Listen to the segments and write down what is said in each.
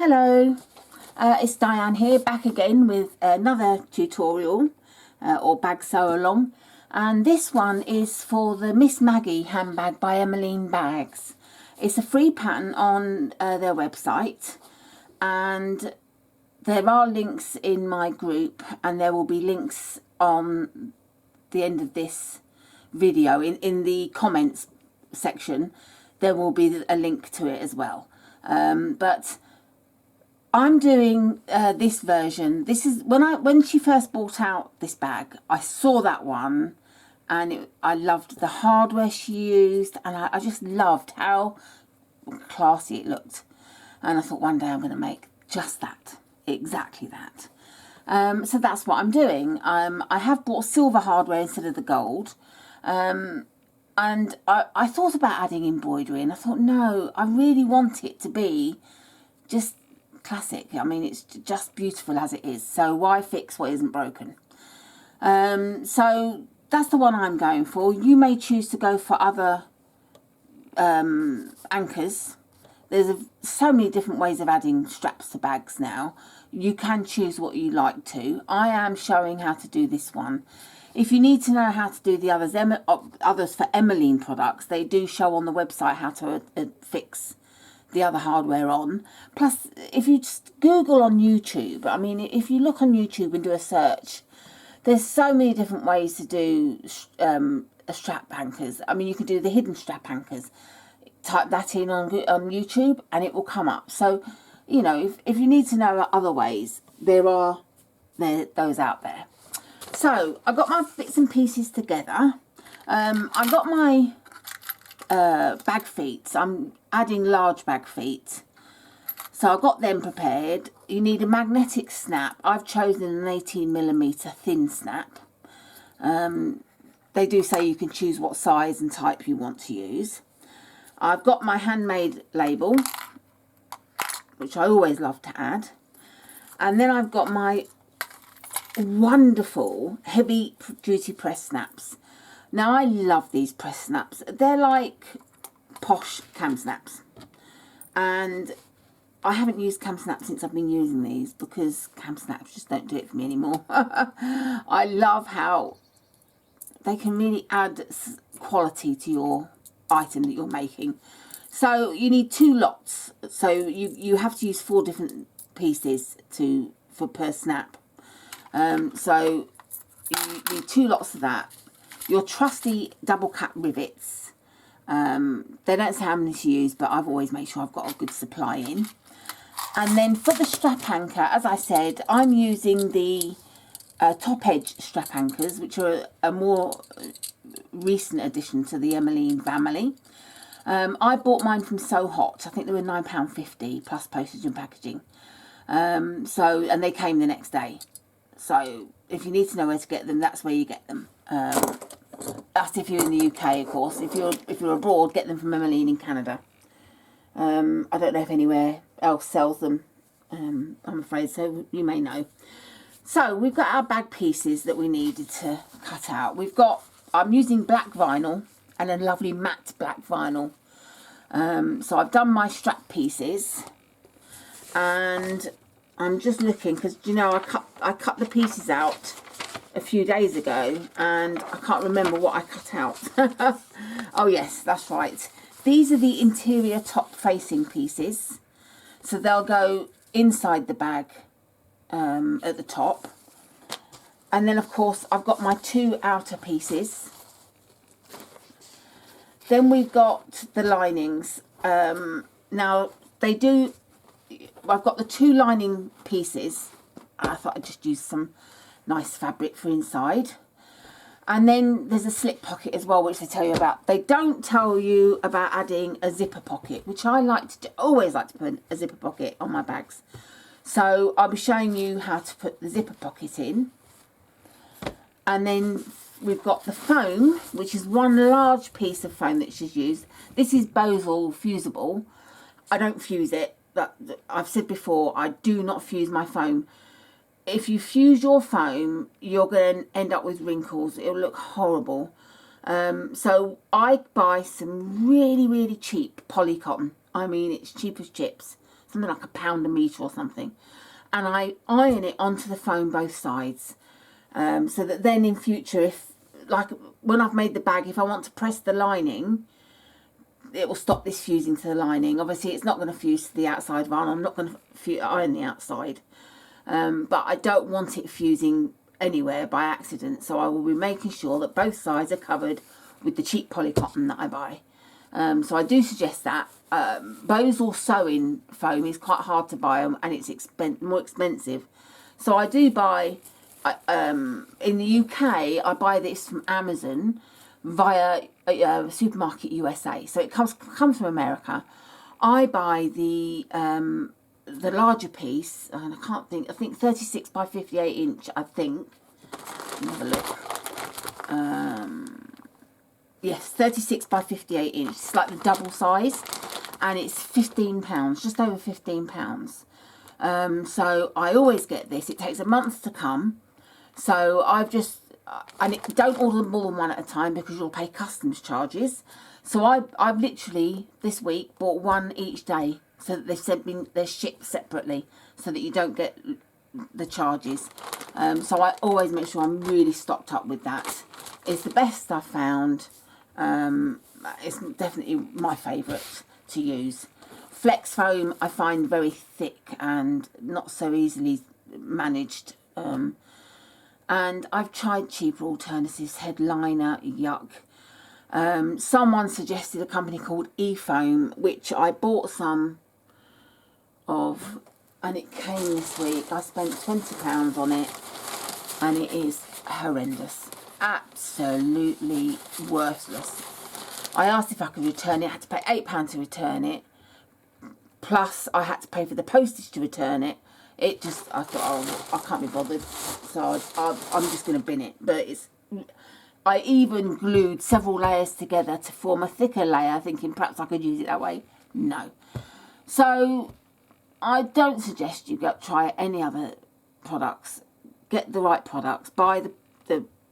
Hello, it's Diane here, back again with another tutorial or bag sew along, and this one is for the Miss Maggie handbag by Emmaline bags. It's a free pattern on their website, and there are links in my group, and there will be links on the end of this video in the comments section. There will be a link to it as well, but I'm doing this version. This is when she first brought out this bag, I saw that one, and I loved the hardware she used, and I just loved how classy it looked. And I thought one day I'm going to make just that, exactly that. So that's what I'm doing. I have bought silver hardware instead of the gold, and I thought about adding embroidery, and I thought no, I really want it to be just classic. I mean, it's just beautiful as it is, so why fix what isn't broken? So that's the one I'm going for. You may choose to go for other anchors. There's so many different ways of adding straps to bags now. You can choose what you like to. I am showing how to do this one. If you need to know how to do the others for Emmaline products, they do show on the website how to fix the other hardware on. Plus, if you just Google on YouTube, I mean, if you look on YouTube and do a search, there's so many different ways to do strap anchors. I mean, you can do the hidden strap anchors. Type that in on YouTube and it will come up. So, you know, if you need to know other ways, there are those out there. So, I've got my bits and pieces together. I've got my bag feet. I'm adding large bag feet, so I've got them prepared. You need a magnetic snap. I've chosen an 18mm thin snap. They do say you can choose what size and type you want to use. I've got my handmade label, which I always love to add, and then I've got my wonderful heavy duty press snaps. Now, I love these press snaps. They're like posh cam snaps. And I haven't used cam snaps since I've been using these, because cam snaps just don't do it for me anymore. I love how they can really add quality to your item that you're making. So you need 2 lots. So you have to use 4 different pieces for per snap. So you need 2 lots of that. Your trusty double cap rivets. They don't say how many to use, but I've always made sure I've got a good supply in. And then for the strap anchor, as I said, I'm using the top edge strap anchors, which are a more recent addition to the Emmaline family. I bought mine from So Hot. I think they were £9.50 plus postage and packaging. And they came the next day. So if you need to know where to get them, that's where you get them. That's if you're in the UK, of course. If you're abroad, get them from Emmaline in Canada. I don't know if anywhere else sells them. I'm afraid so. You may know. So we've got our bag pieces that we needed to cut out. I'm using black vinyl and a lovely matte black vinyl. So I've done my strap pieces, and I'm just looking, because you know I cut the pieces out a few days ago, and I can't remember what I cut out. Oh yes, that's right. These are the interior top facing pieces, so they'll go inside the bag at the top. And then of course I've got my 2 outer pieces. Then we've got the linings. Now I've got the 2 lining pieces. I thought I'd just use some nice fabric for inside. And then there's a slip pocket as well, which they tell you about. They don't tell you about adding a zipper pocket, which I always like to put a zipper pocket on my bags. So I'll be showing you how to put the zipper pocket in. And then we've got the foam, which is one large piece of foam that she's used. This is Bosal fusible. I don't fuse it. I've said before, I do not fuse my foam. If you fuse your foam, you're going to end up with wrinkles. It'll look horrible. So I buy some really, really cheap poly cotton. I mean, it's cheap as chips. something like £1 a metre or something. And I iron it onto the foam both sides, so that then in future, if, like when I've made the bag, if I want to press the lining, it will stop this fusing to the lining. Obviously it's not going to fuse to the outside of iron. I'm not going to iron the outside, but I don't want it fusing anywhere by accident, so I will be making sure that both sides are covered with the cheap polycotton that I buy. So I do suggest that. Bose or sewing foam is quite hard to buy, and it's more expensive. So I do buy, in the UK, I buy this from Amazon via Supermarket USA. So it comes from America. I buy the larger piece, and I think 36 by 58 inch, I think. Let me have a look. Yes, 36 by 58 inch. It's like the double size, and it's £15, just over £15. So I always get this. It takes a month to come. So I've just, and don't order more than one at a time because you'll pay customs charges. So I've literally this week bought one each day, so that they're shipped separately, so that you don't get the charges. So I always make sure I'm really stocked up with that. It's the best I've found. It's definitely my favourite to use. Flex foam I find very thick and not so easily managed. And I've tried cheaper alternatives. Headliner, yuck. Someone suggested a company called E-Foam, which I bought some of, and it came this week. I spent £20 on it, and it is horrendous. Absolutely worthless. I asked if I could return it. I had to pay £8 to return it, plus I had to pay for the postage to return it. I thought, oh, I can't be bothered, so I'm just going to bin it. But I even glued several layers together to form a thicker layer, thinking perhaps I could use it that way. No. So I don't suggest you try any other products. Get the right products. Buy the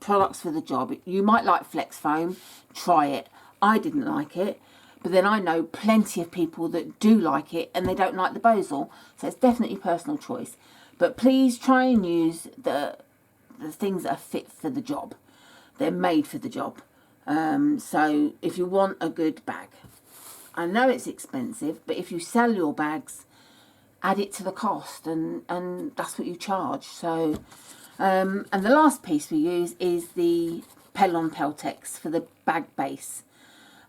products for the job. You might like flex foam. Try it. I didn't like it, but then I know plenty of people that do like it, and they don't like the Bosal. So it's definitely personal choice. But please try and use the things that are fit for the job. They're made for the job. So if you want a good bag, I know it's expensive, but if you sell your bags, add it to the cost, and that's what you charge. So, and the last piece we use is the peltex for the bag base,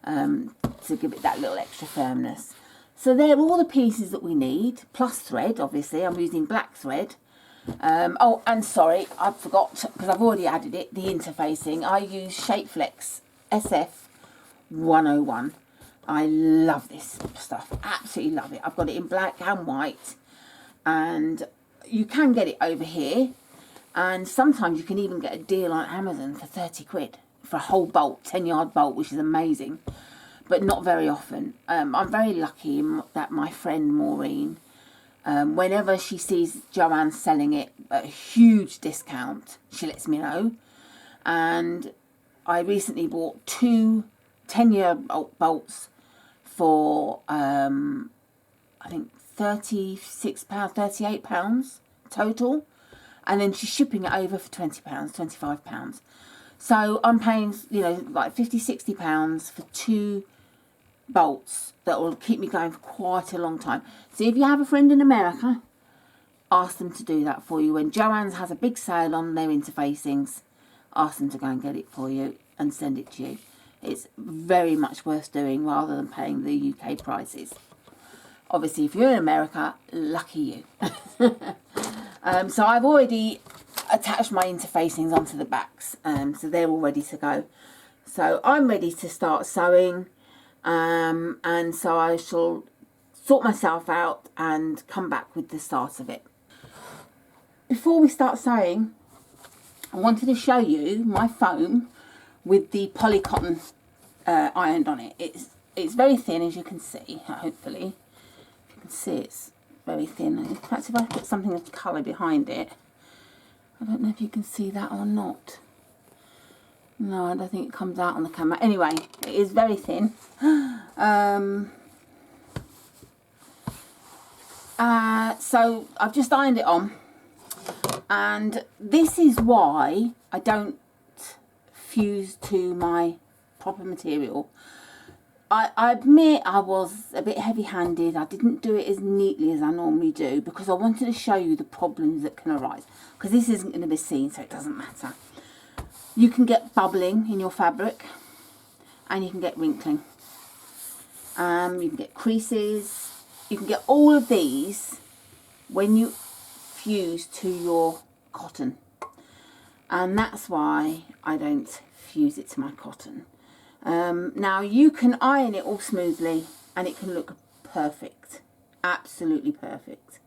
to give it that little extra firmness. So they're all the pieces that we need, plus thread. Obviously I'm using black thread. Oh, and sorry, I forgot, because I've already added it, the interfacing. I use Shapeflex SF 101. I love this stuff, absolutely love it. I've got it in black and white, and you can get it over here, and sometimes you can even get a deal on Amazon for 30 quid for a whole bolt, 10-yard bolt, which is amazing, but not very often. I'm very lucky that my friend Maureen, whenever she sees Joanne selling it at a huge discount, she lets me know. And I recently bought 2 10-year bolts for I think £36, £38 total, and then she's shipping it over for £20, £25. So I'm paying, you know, like £50-60 for 2 bolts that will keep me going for quite a long time. So if you have a friend in America, ask them to do that for you. When Joann's has a big sale on their interfacings, ask them to go and get it for you and send it to you. It's very much worth doing rather than paying the UK prices. Obviously, if you're in America, lucky you. So I've already attached my interfacings onto the backs, so they're all ready to go. So I'm ready to start sewing, and so I shall sort myself out and come back with the start of it. Before we start sewing, I wanted to show you my foam with the polycotton ironed on it. It's very thin, as you can see, hopefully. If you can see, it's very thin. In fact, if I put something of colour behind it, I don't know if you can see that or not. No, I don't think it comes out on the camera. Anyway, it is very thin. So I've just ironed it on, and this is why I don't fuse to my proper material. I admit I was a bit heavy-handed. I didn't do it as neatly as I normally do because I wanted to show you the problems that can arise, because this isn't going to be seen, so it doesn't matter. You can get bubbling in your fabric, and you can get wrinkling. You can get creases. You can get all of these when you fuse to your cotton, and that's why I don't fuse it to my cotton. Now you can iron it all smoothly and it can look perfect, absolutely perfect.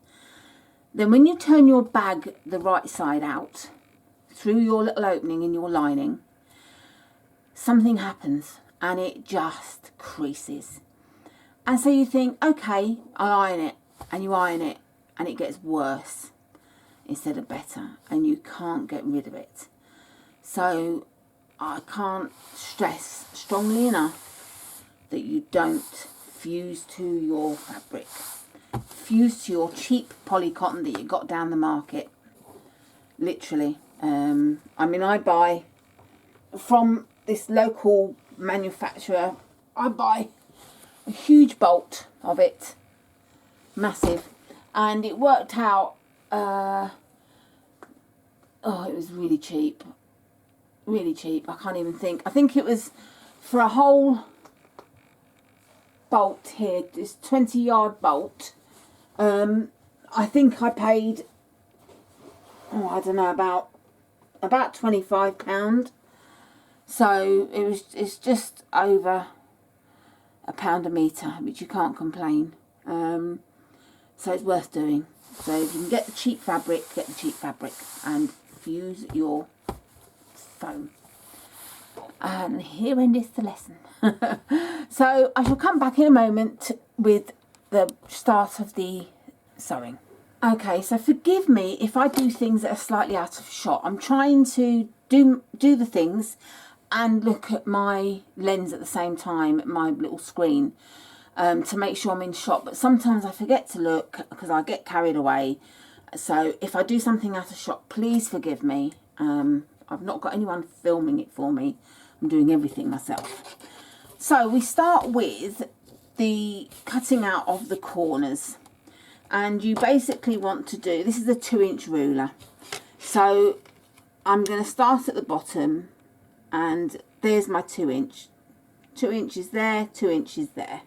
Then when you turn your bag the right side out through your little opening in your lining, something happens and it just creases. And so you think, okay, I'll iron it, and you iron it and it gets worse instead of better, and you can't get rid of it. So I can't stress strongly enough that you don't fuse to your fabric. Fuse to your cheap poly cotton that you got down the market. Literally. I mean, I buy from this local manufacturer, I buy a huge bolt of it, massive, and it worked out, oh, it was really cheap. Really cheap. I can't even think. I think it was for a whole bolt here, this 20-yard bolt. I think I paid, oh, I don't know, about £25. So it's just over £1 a metre, which you can't complain. So it's worth doing. So if you can get the cheap fabric, get the cheap fabric and fuse your foam. And here endeth the lesson. So I shall come back in a moment with the start of the sewing. Okay, so forgive me if I do things that are slightly out of shot. I'm trying to do the things and look at my lens at the same time, at my little screen, to make sure I'm in shot. But sometimes I forget to look because I get carried away. So if I do something out of shot, please forgive me. I've not got anyone filming it for me. I'm doing everything myself. So we start with the cutting out of the corners. And you basically want to do, this is a 2-inch ruler. So I'm going to start at the bottom, and there's my 2-inch. 2 inches there, 2 inches there.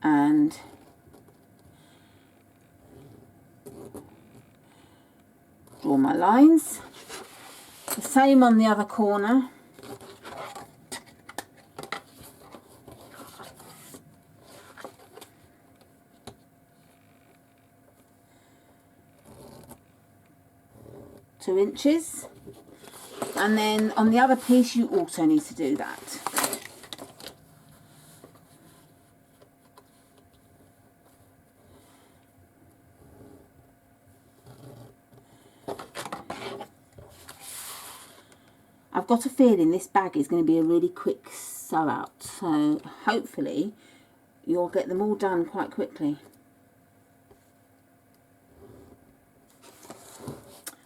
And draw my lines. The same on the other corner. Two inches. And then on the other piece you also need to do that. I've got a feeling this bag is going to be a really quick sew out, so hopefully you'll get them all done quite quickly.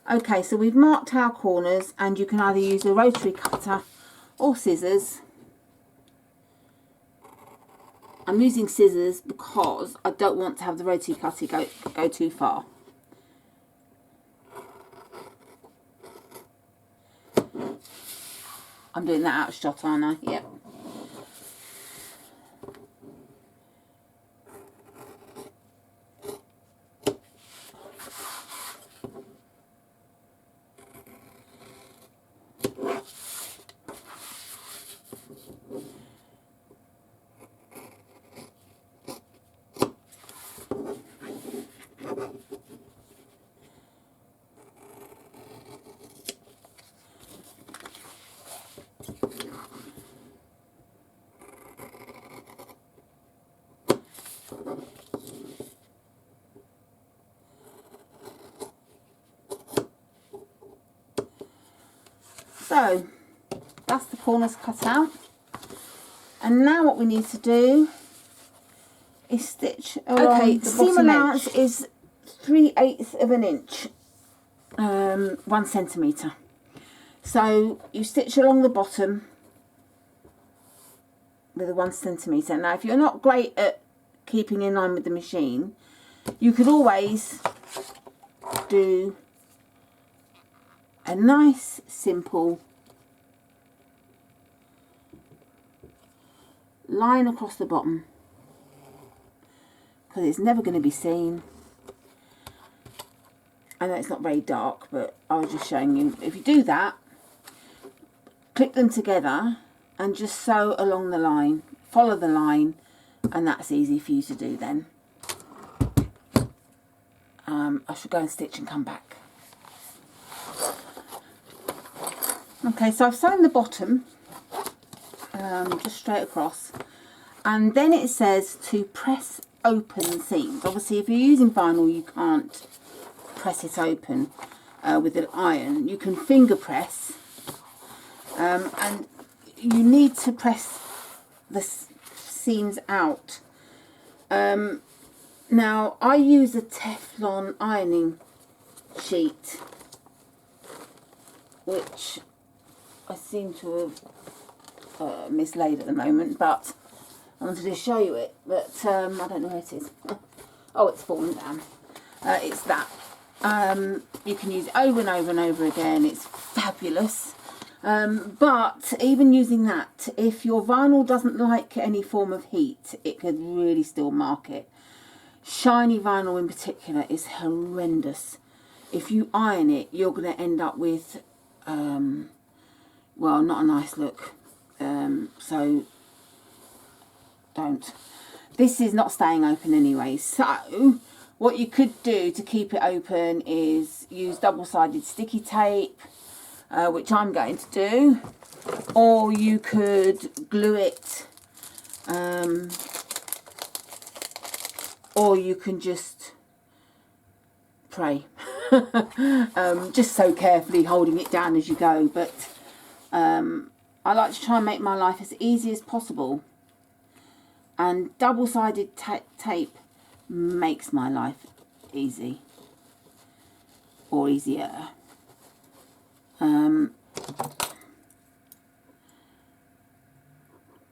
Okay, so we've marked our corners, and you can either use a rotary cutter or scissors. I'm using scissors because I don't want to have the rotary cutter go too far. I'm doing that out of shot, aren't I? Yep. So that's the corners cut out, and now what we need to do is stitch along the seam allowance is 3/8 of an inch, 1 centimetre. So you stitch along the bottom with a 1 centimetre. Now if you're not great at keeping in line with the machine, you could always do a nice simple line across the bottom, because it's never going to be seen. I know it's not very dark, but I was just showing you. If you do that, clip them together and just sew along the line, follow the line, and that's easy for you to do then. I should go and stitch and come back. Okay, so I've sewn the bottom just straight across, and then it says to press open the seams. Obviously if you're using vinyl you can't press it open with an iron. You can finger press, and you need to press the seams out. Now I use a Teflon ironing sheet, which I seem to have mislaid at the moment, but I wanted to show you it, but I don't know where it is. Oh, it's fallen down. It's that. You can use it over and over and over again. It's fabulous. But even using that, if your vinyl doesn't like any form of heat, it could really still mark it. Shiny vinyl in particular is horrendous. If you iron it, you're going to end up with, well, not a nice look. So don't. This is not staying open anyway. So what you could do to keep it open is use double-sided sticky tape, which I'm going to do, or you could glue it, or you can just pray. Just so carefully holding it down as you go, but I like to try and make my life as easy as possible, and double-sided tape makes my life easy, or easier.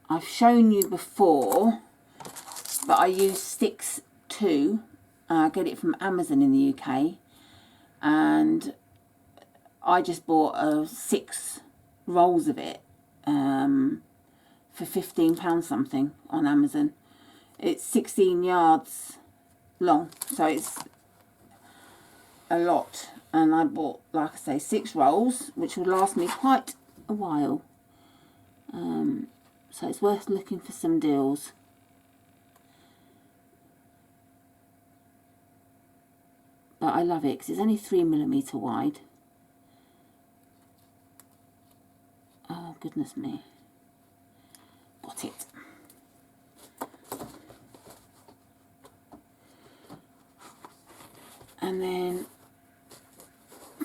I've shown you before, but I use sticks too. I get it from Amazon in the UK, and I just bought 6 rolls of it for £15 something on Amazon. It's 16 yards long, so it's a lot, and I bought, like I say, 6 rolls, which will last me quite a while. So it's worth looking for some deals. But I love it because it's only 3mm wide. Oh goodness me, got it. And then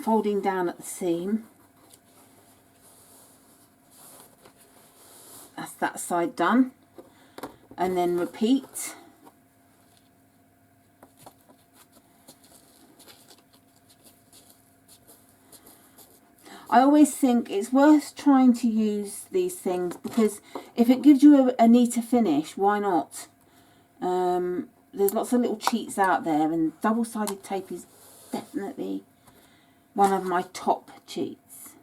folding down at the seam, that's that side done, and then repeat. I always think it's worth trying to use these things, because if it gives you a neater finish, why not? There's lots of little cheats out there, and double-sided tape is definitely one of my top cheats.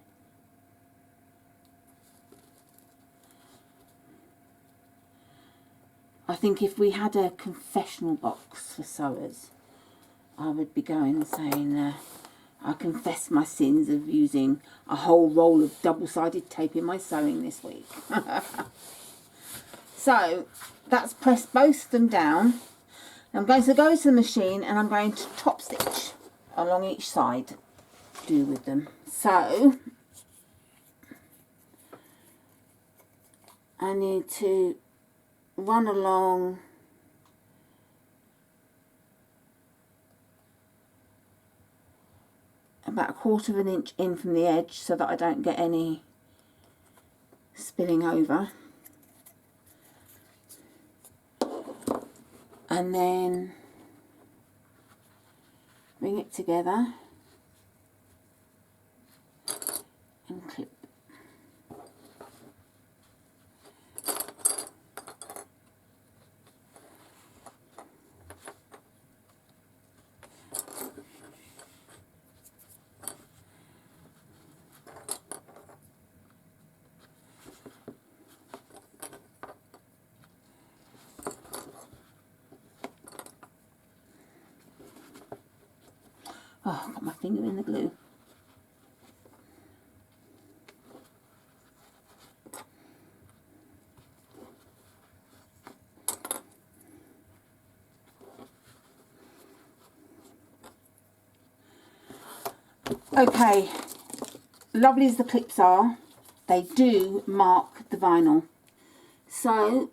I think if we had a confessional box for sewers, I would be going and saying, I confess my sins of using a whole roll of double-sided tape in my sewing this week. So that's pressed both of them down. I'm going to go to the machine and I'm going to top stitch along each side, do with them. So I need to run along about 1/4 of an inch in from the edge, so that I don't get any spilling over. and then bring it together and clip. Oh, I've got my finger in the glue. Okay, lovely as the clips are, they do mark the vinyl. So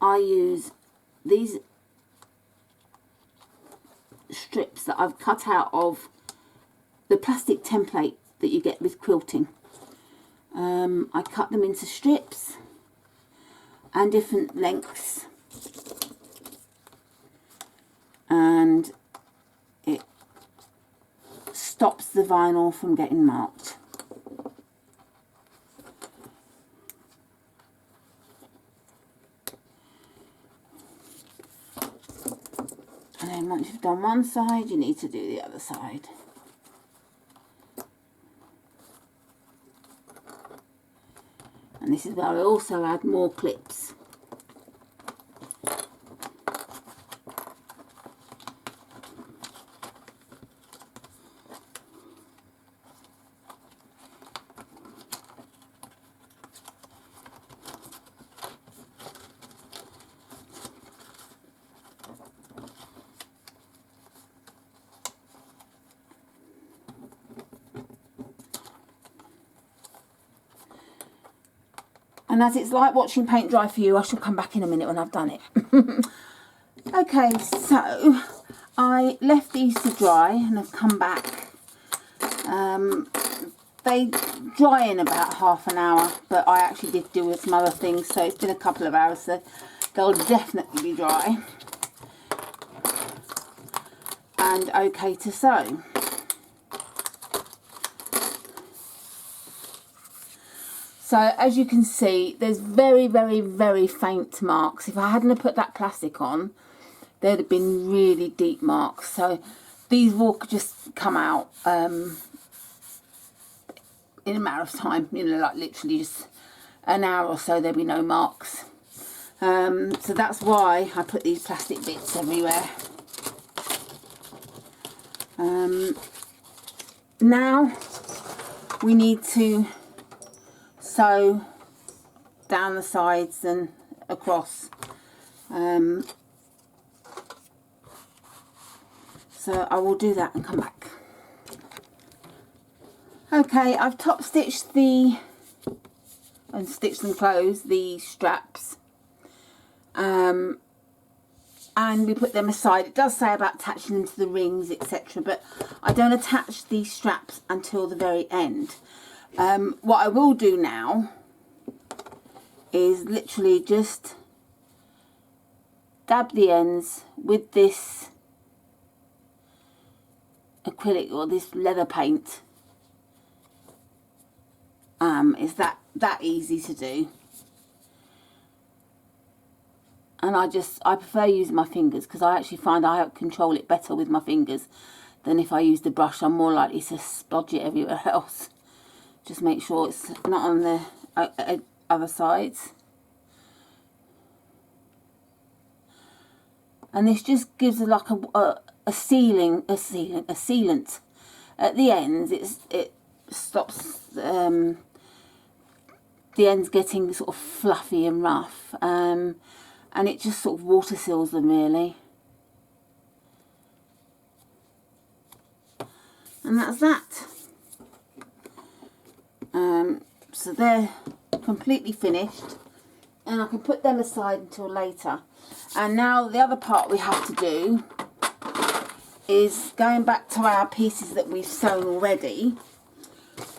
I use these strips that I've cut out of the plastic template that you get with quilting. I cut them into strips and different lengths, and it stops the vinyl from getting marked. And then once you've done one side, you need to do the other side. And this is where I also add more clips. And as it's like watching paint dry for you, I shall come back in a minute when I've done it. Okay, so I left these to dry and I've come back. They dry in about half an hour, but I actually did do some other things, so it's been a couple of hours, so they'll definitely be dry and okay to sew. So as you can see, there's very, very, very faint marks. If I hadn't have put that plastic on, there'd have been really deep marks. So these will just come out in a matter of time, you know, like literally just an hour or so, there'll be no marks. So that's why I put these plastic bits everywhere. Now we need to sew down the sides and across. So I will do that and come back. Okay, I've top stitched and stitched and closed the straps, and we put them aside. It does say about attaching them to the rings, etc., but I don't attach these straps until the very end. What I will do now is literally just dab the ends with this acrylic or this leather paint. It's that easy to do, and I prefer using my fingers because I actually find I control it better with my fingers than if I use the brush. I'm more likely to splodge it everywhere else. Just make sure it's not on the other sides. And this just gives it like a sealant at the ends. It stops the ends getting sort of fluffy and rough, and it just sort of water seals them really. And that's that. So they're completely finished, and I can put them aside until later. And now the other part we have to do is going back to our pieces that we've sewn already.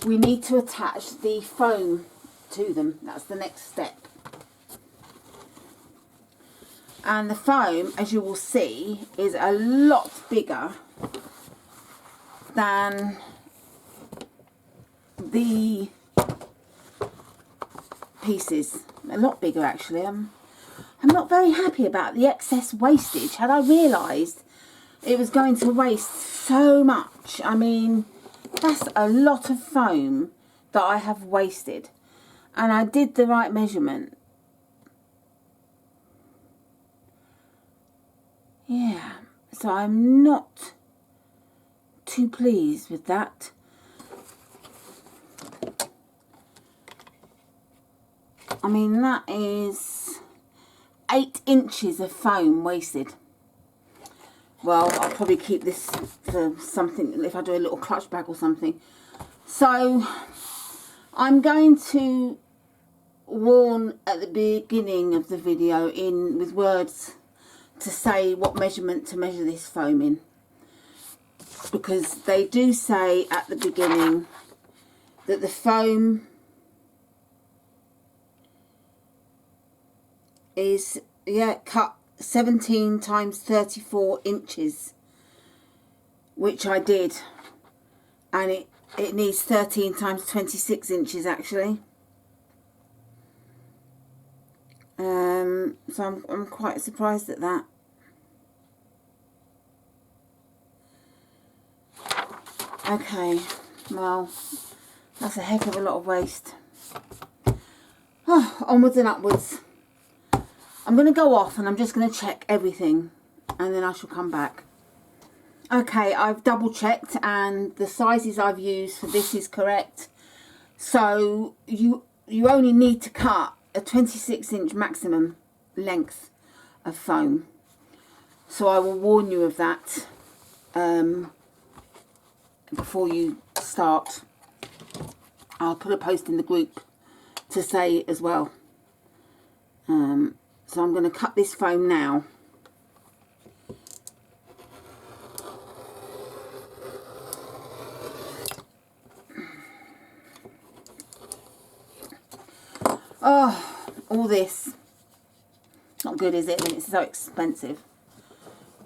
We need to attach the foam to them. That's the next step. And the foam, as you will see, is a lot bigger than the pieces. A lot bigger, actually. I'm not very happy about the excess wastage. Had I realised it was going to waste so much, I mean, that's a lot of foam that I have wasted. And I did the right measurement. Yeah, so I'm not too pleased with that. I mean, that is 8 inches of foam wasted. Well, I'll probably keep this for something if I do a little clutch bag or something. So I'm going to warn at the beginning of the video with words to say what measurement to measure this foam in, because they do say at the beginning that the foam is cut 17 times 34 inches, which I did, and it needs 13 times 26 inches actually. So I'm quite surprised at that. Okay, well, that's a heck of a lot of waste. Oh, onwards and upwards. I'm going to go off and I'm just going to check everything and then I shall come back. Okay, I've double checked and the sizes I've used for this is correct. So you only need to cut a 26-inch maximum length of foam. So I will warn you of that before you start. I'll put a post in the group to say as well. So I'm going to cut this foam now. Oh, all this. Not good, is it? When it's so expensive.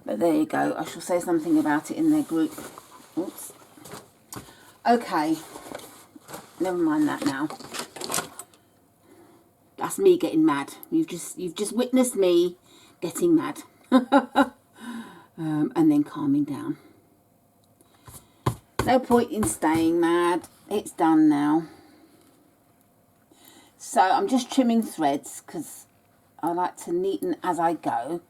But there you go. I shall say something about it in their group. Oops. Okay. Never mind that now. That's me getting mad. You've just witnessed me getting mad. And then calming down. No point in staying mad. It's done now. So I'm just trimming threads because I like to neaten as I go.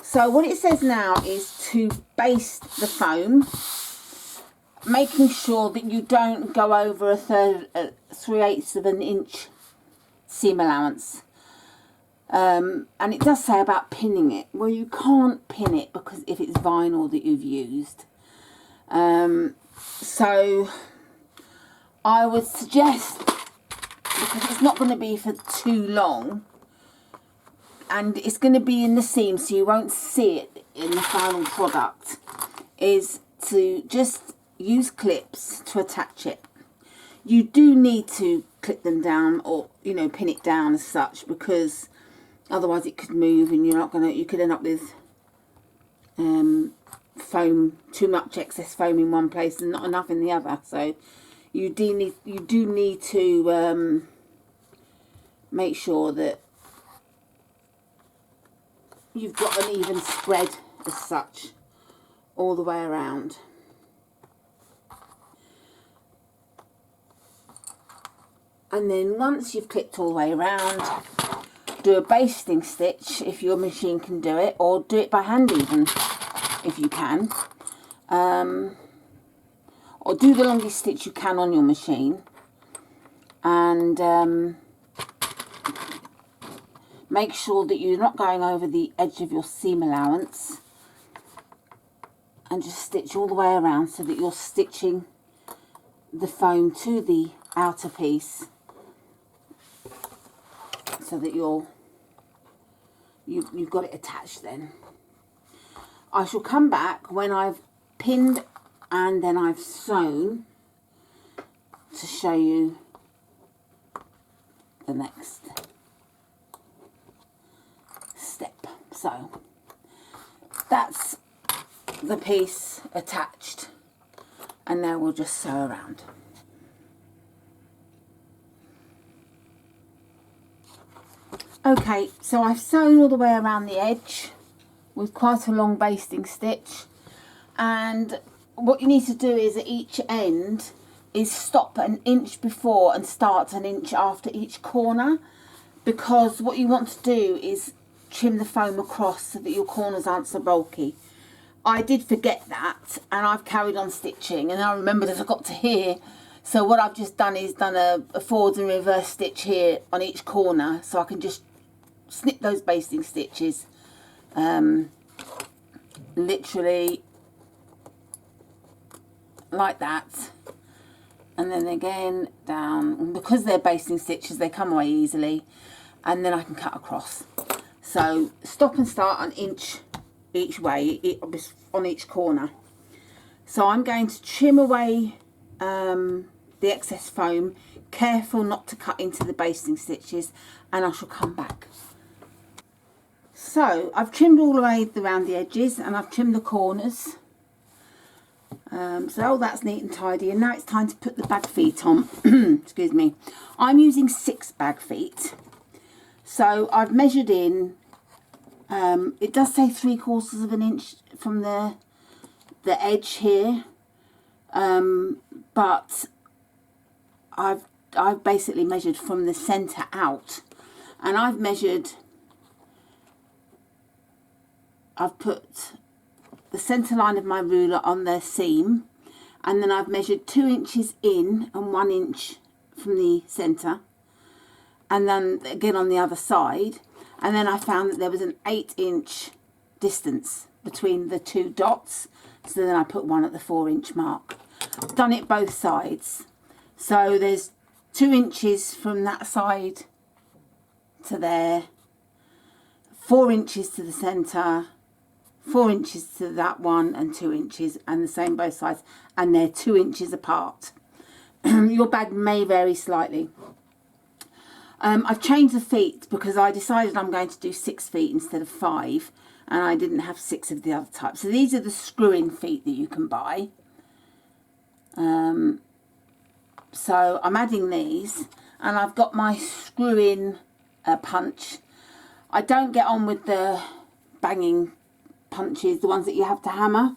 So what it says now is to baste the foam, making sure that you don't go over a 3/8 of an inch seam allowance. And it does say about pinning it. Well, you can't pin it because if it's vinyl that you've used. So I would suggest, because it's not going to be for too long and it's going to be in the seam so you won't see it in the final product, is to just use clips to attach it. You do need to clip them down or, you know, pin it down as such, because otherwise it could move and you could end up with foam, too much excess foam in one place and not enough in the other. So you do need to make sure that you've got an even spread as such all the way around. And then once you've clipped all the way around, do a basting stitch if your machine can do it, or do it by hand even if you can. Or do the longest stitch you can on your machine, and make sure that you're not going over the edge of your seam allowance, and just stitch all the way around so that you're stitching the foam to the outer piece, so that you've got it attached. Then I shall come back when I've pinned and then I've sewn to show you the next So that's the piece attached, and now we'll just sew around. Okay, so I've sewn all the way around the edge with quite a long basting stitch, and what you need to do is at each end is stop an inch before and start an inch after each corner, because what you want to do is trim the foam across so that your corners aren't so bulky. I did forget that, and I've carried on stitching, and I remembered as I got to here. So what I've just done is done a forward and reverse stitch here on each corner, so I can just snip those basting stitches, literally like that, and then again down. And because they're basting stitches, they come away easily, and then I can cut across. So stop and start an inch each way on each corner. So I'm going to trim away the excess foam, careful not to cut into the basting stitches, and I shall come back. So I've trimmed all the way around the edges, and I've trimmed the corners. So all that's neat and tidy, and now it's time to put the bag feet on. Excuse me. I'm using 6 bag feet. So I've measured in, it does say 3/4 of an inch from the edge here, but I've basically measured from the centre out, and I've put the centre line of my ruler on the seam, and then I've measured 2 inches in and 1 inch from the centre, and then again on the other side, and then I found that there was an 8-inch distance between the 2 dots, so then I put one at the 4-inch mark. I've done it both sides, so there's 2 inches from that side to there, 4 inches to the centre, 4 inches to that one, and 2 inches, and the same both sides, and they're 2 inches apart. Your bag may vary slightly. I've changed the feet because I decided I'm going to do 6 feet instead of 5, and I didn't have 6 of the other type. So these are the screw-in feet that you can buy. So I'm adding these, and I've got my screw-in punch. I don't get on with the banging punches, the ones that you have to hammer.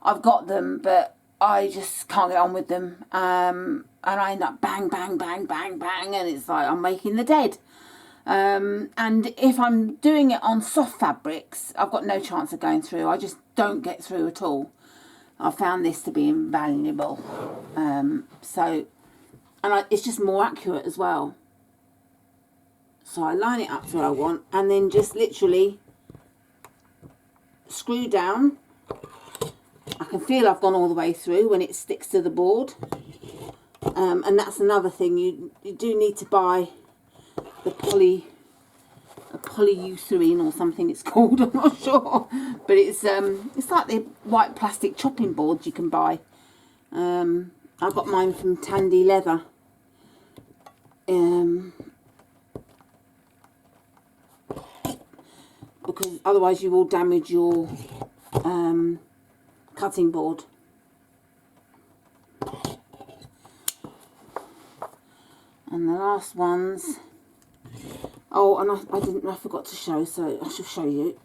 I've got them, but I just can't get on with them, and I end up bang, bang, bang, bang, bang, and it's like I'm making the dead. And if I'm doing it on soft fabrics, I've got no chance of going through. I just don't get through at all. I found this to be invaluable. It's just more accurate as well. So I line it up to what I want, and then just literally screw down. I can feel I've gone all the way through when it sticks to the board. And that's another thing, you do need to buy the polyurethane or something it's called, I'm not sure, but it's like the white plastic chopping boards you can buy. I got mine from Tandy Leather. Because otherwise you will damage your cutting board. And the last ones, oh, and I forgot to show, so I shall show you.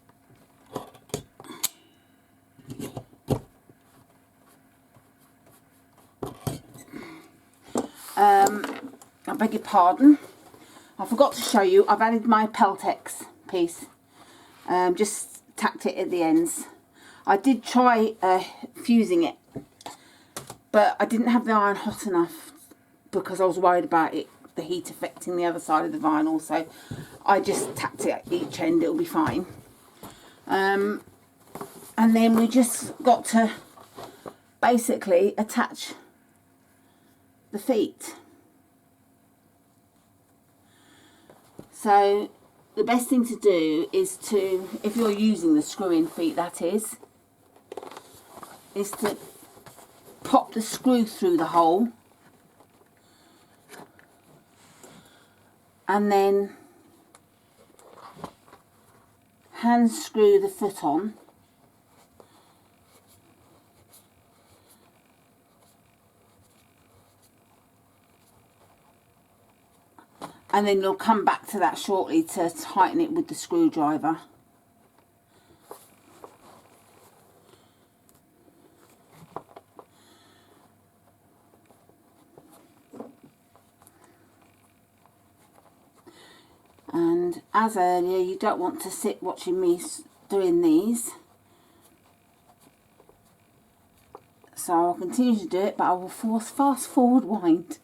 I beg your pardon, I forgot to show you, I've added my peltex piece, just tacked it at the ends. I did try fusing it, but I didn't have the iron hot enough because I was worried about it, the heat affecting the other side of the vinyl, so I just tacked it at each end, it'll be fine. And then we just got to basically attach the feet. So the best thing to do is to, if you're using the screw-in feet that is to pop the screw through the hole, and then hand screw the foot on. And then you'll come back to that shortly to tighten it with the screwdriver. And as earlier, you don't want to sit watching me doing these. So I'll continue to do it, but I will fast forward wind.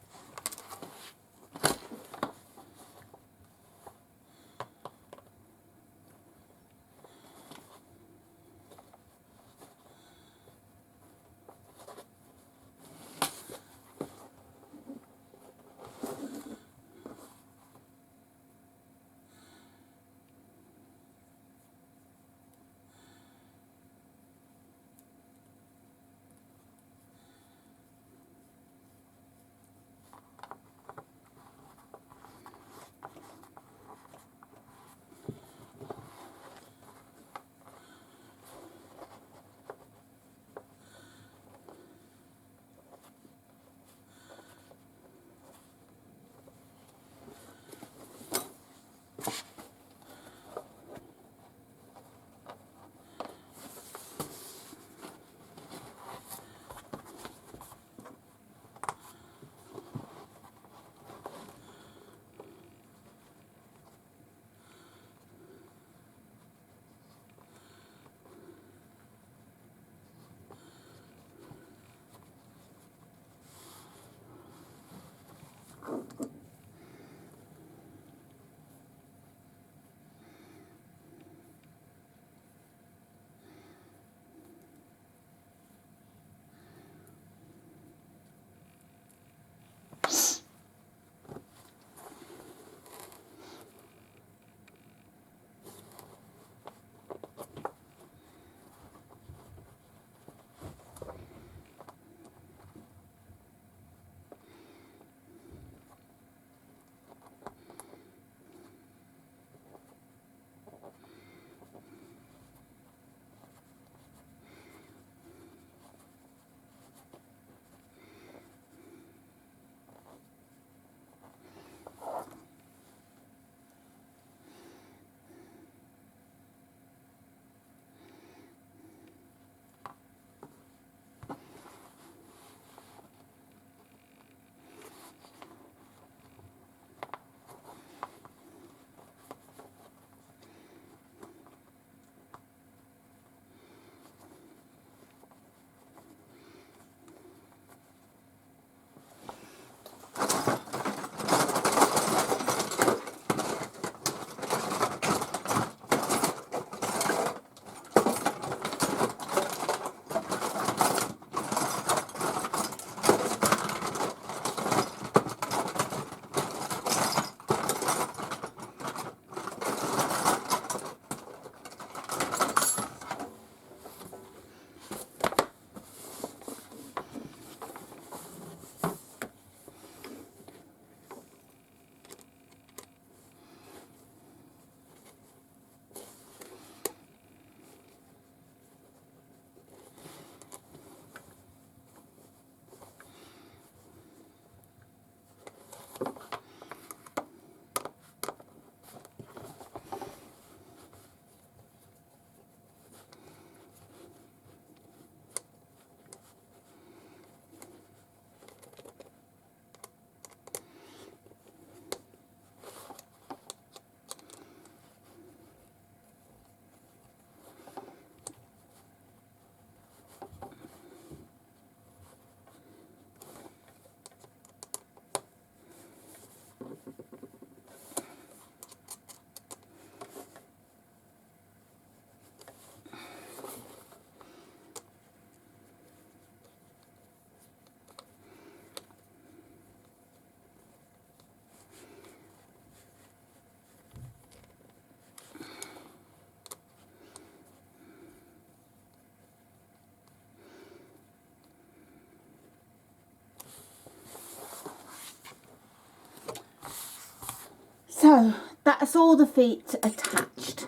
So that's all the feet attached.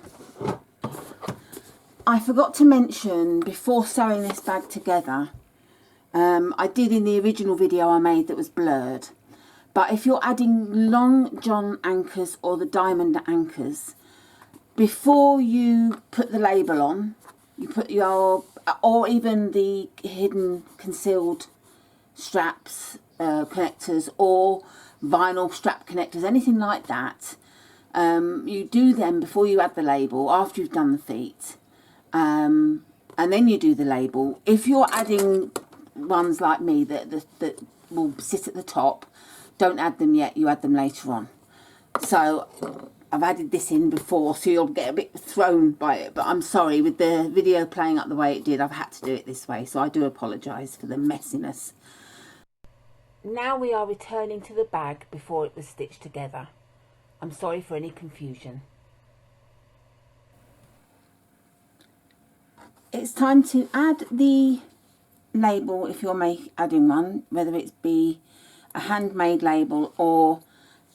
forgot to mention before sewing this bag together, I did in the original video I made that was blurred, but if you're adding long john anchors or the diamond anchors, before you put the label on, you put your, or even the hidden concealed straps, connectors, or vinyl strap connectors, anything like that, you do them before you add the label, after you've done the feet, and then you do the label. If you're adding ones like me that will sit at the top, don't add them yet, you add them later on. So I've added this in before, so you'll get a bit thrown by it, but I'm sorry, with the video playing up the way it did, I've had to do it this way, so I do apologise for the messiness. Now we are returning to the bag before it was stitched together. I'm sorry for any confusion. It's time to add the label if you're adding one, whether it be a handmade label or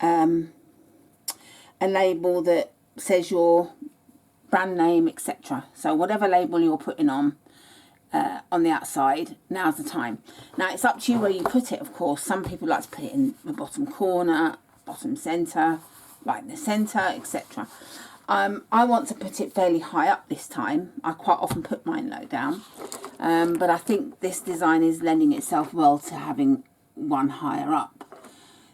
a label that says your brand name, etc. So whatever label you're putting on the outside, now's the time. Now it's up to you where you put it, of course. Some people like to put it in the bottom corner, bottom centre, right in the centre, etc. I want to put it fairly high up this time. I quite often put mine low down, but I think this design is lending itself well to having one higher up.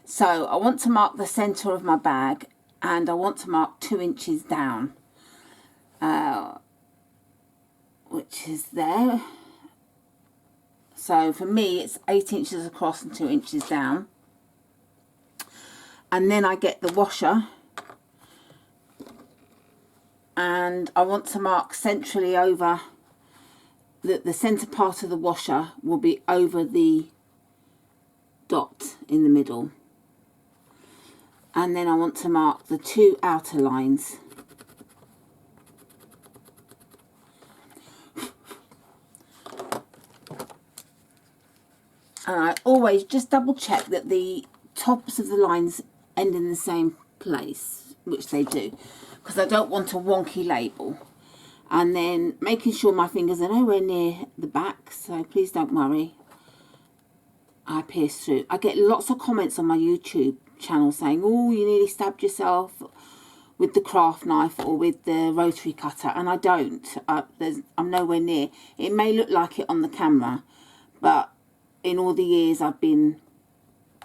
So I want to mark the centre of my bag, and I want to mark 2 inches down, which is there. So for me it's 8 inches across and 2 inches down, and then I get the washer, and I want to mark centrally over the centre part of the washer will be over the dot in the middle, and then I want to mark the 2 outer lines. And I always just double check that the tops of the lines end in the same place, which they do, because I don't want a wonky label. And then making sure my fingers are nowhere near the back, so please don't worry, I pierce through. I get lots of comments on my YouTube channel saying, oh, you nearly stabbed yourself with the craft knife or with the rotary cutter, and I don't. I'm nowhere near. It may look like it on the camera, but in all the years I've been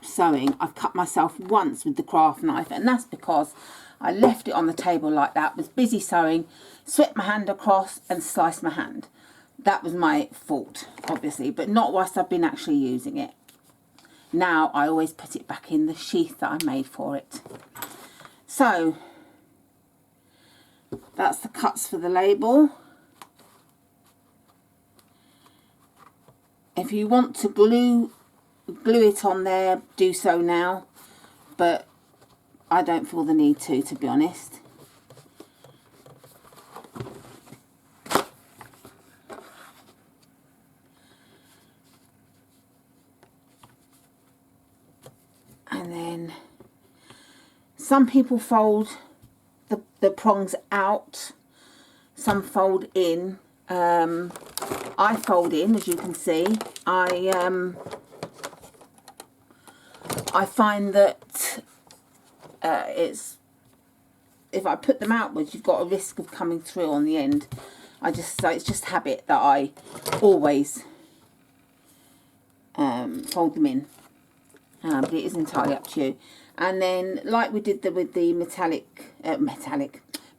sewing, I've cut myself once with the craft knife, and that's because I left it on the table like that, was busy sewing, swept my hand across and sliced my hand. That was my fault, obviously, but not whilst I've been actually using it. Now I always put it back in the sheath that I made for it. So that's the cuts for the label. If you want to glue it on there, do so now, but I don't feel the need to be honest. And then some people fold the prongs out, some fold in. I fold in, as you can see. I find that if I put them outwards, you've got a risk of coming through on the end. So it's just habit that I always fold them in, but it is entirely up to you. And then, like we did with the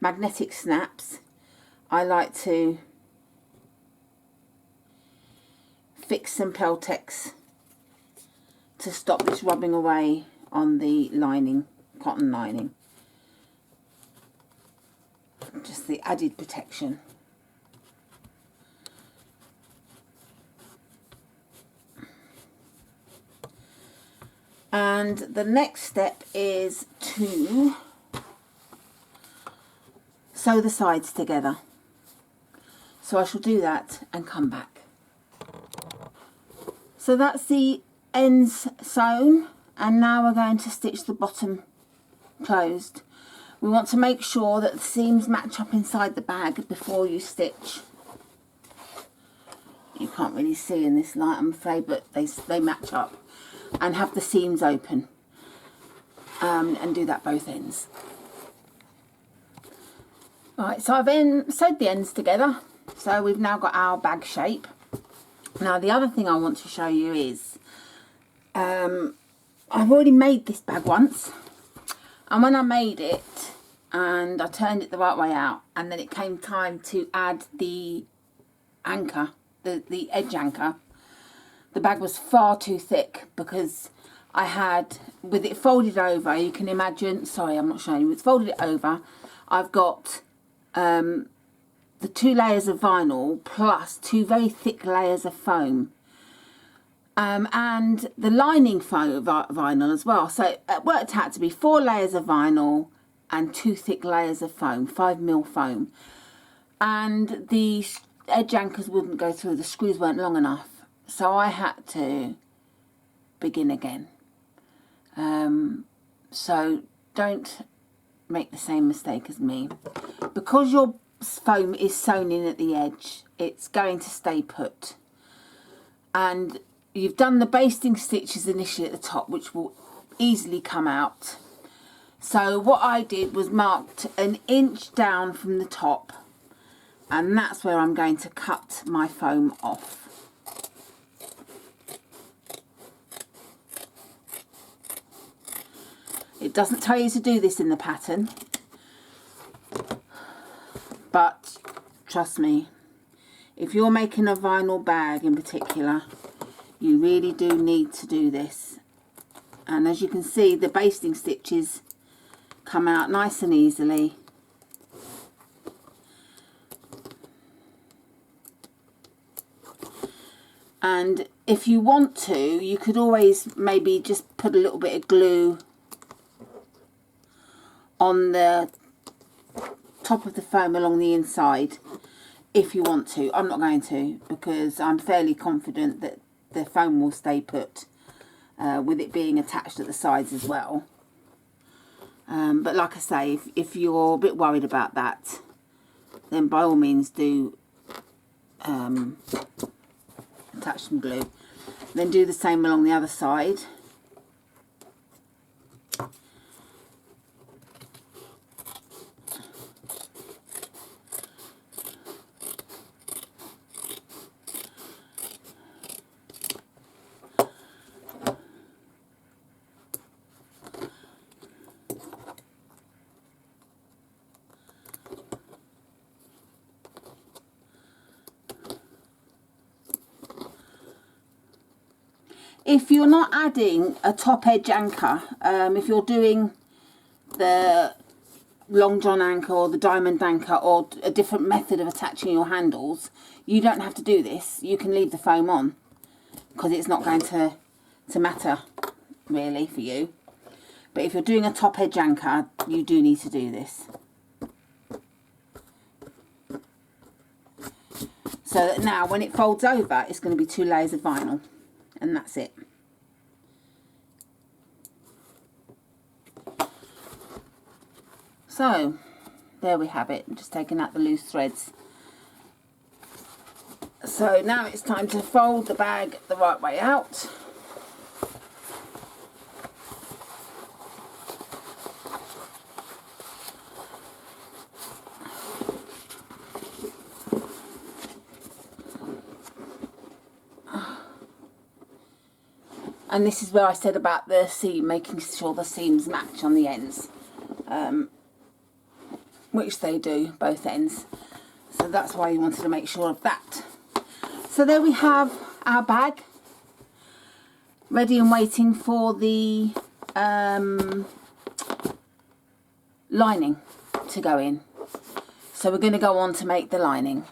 magnetic snaps, I like to fix some peltex to stop this rubbing away on the lining, cotton lining. Just the added protection. And the next step is to sew the sides together. So I shall do that and come back. So that's the ends sewn, and now we're going to stitch the bottom closed. We want to make sure that the seams match up inside the bag before you stitch you can't really see in this light, I'm afraid, but they match up, and have the seams open, and do that both ends. Right, so I've then sewed the ends together, so we've now got our bag shape. Now the other thing I want to show you is, I've already made this bag once, and when I made it and I turned it the right way out, and then it came time to add the anchor, the edge anchor, the bag was far too thick, because I had, with it folded over, you can imagine, sorry I'm not showing you, it's folded it over, I've got the 2 layers of vinyl plus 2 very thick layers of foam, and the lining foam vinyl as well, so it worked out to be 4 layers of vinyl and 2 thick layers of foam, 5mm foam, and the edge anchors wouldn't go through, the screws weren't long enough, so I had to begin again. So don't make the same mistake as me. Because your foam is sewn in at the edge, it's going to stay put, and you've done the basting stitches initially at the top, which will easily come out. So what I did was marked 1 inch down from the top, and that's where I'm going to cut my foam off. It doesn't tell you to do this in the pattern, but trust me, if you're making a vinyl bag in particular, you really do need to do this. And as you can see, the basting stitches come out nice and easily. And if you want to, you could always maybe just put a little bit of glue on the top of the foam along the inside if you want to. I'm not going to, because I'm fairly confident that the foam will stay put, with it being attached at the sides as well. But like I say, if you're a bit worried about that, then by all means do attach some glue. Then do the same along the other side. If you're not adding a top edge anchor, if you're doing the long john anchor or the diamond anchor or a different method of attaching your handles, you don't have to do this. You can leave the foam on, because it's not going to matter really for you. But if you're doing a top edge anchor, you do need to do this. So that now when it folds over, it's going to be 2 layers of vinyl. And that's it. So there we have it. I'm just taking out the loose threads. So now it's time to fold the bag the right way out. And this is where I said about the seam, making sure the seams match on the ends, which they do, both ends. So that's why you wanted to make sure of that. So there we have our bag, ready and waiting for the lining to go in. So we're going to go on to make the lining.